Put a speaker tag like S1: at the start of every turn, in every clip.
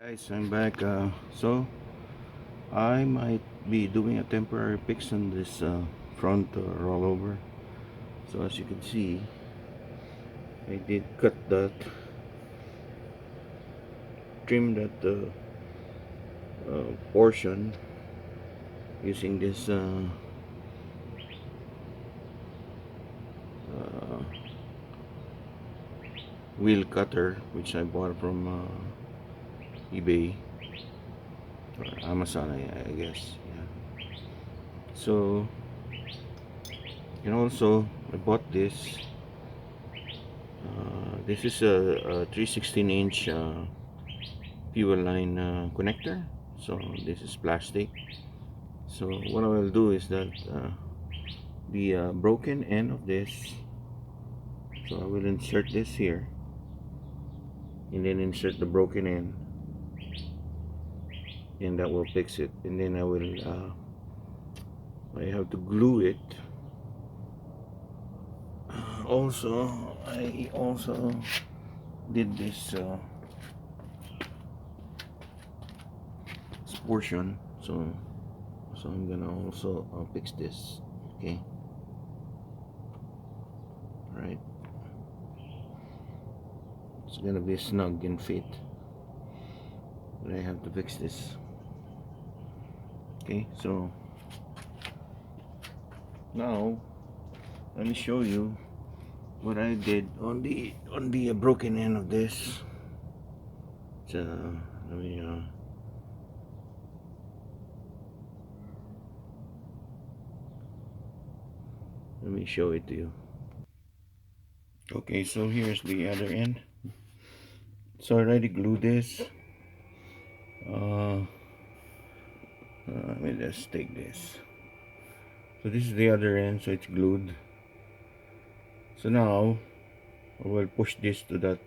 S1: Guys, I'm back. So I might be doing a temporary fix on this front rollover. So as you can see, I did cut that, trim that portion using this uh, wheel cutter, which I bought from eBay or Amazon, I guess. Yeah. So, and also I bought this. This is a 3/16" fuel line connector. So this is plastic. So what I will do is that the broken end of this, so I will insert this here and then insert the broken end, and that will fix it. And then I have to glue it. I also did this portion, so I'm gonna also fix this. Okay, right. It's gonna be snug and fit, but I have to fix this. Okay, so now let me show you what I did on the broken end of this. So let me show it to you. Okay, so here's the other end. So I already glued this. Let me just take this. So this is the other end, so it's glued. So now I will push this to that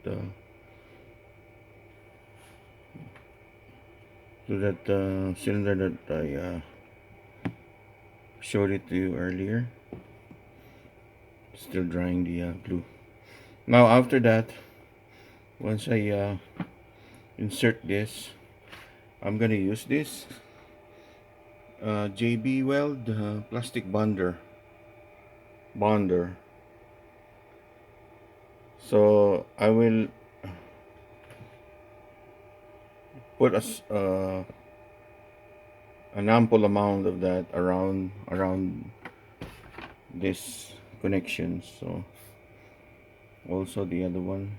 S1: cylinder that I showed it to you earlier. Still drying the glue. Now after that, once I insert this, I'm gonna use this JB Weld plastic bonder. So I will put an ample amount of that around this connection. So also the other one.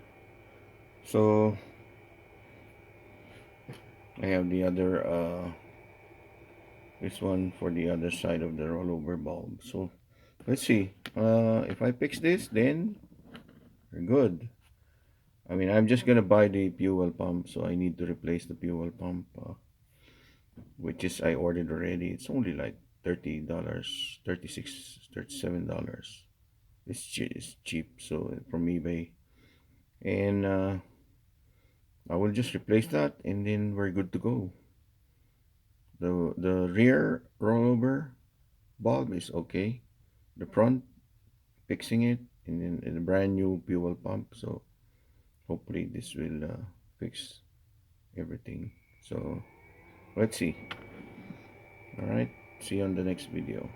S1: So I have the other this one for the other side of the rollover bulb. So let's see. If I fix this, then we're good. I mean, I'm just gonna buy the fuel pump, so I need to replace the fuel pump, which is I ordered already. It's only like $30, 36, $37. It's cheap, so from eBay, and I will just replace that, and then we're good to go. The rear rollover bulb is okay. The front, fixing it, and then a brand new fuel pump. So hopefully this will fix everything. So let's see. All right, see you on the next video.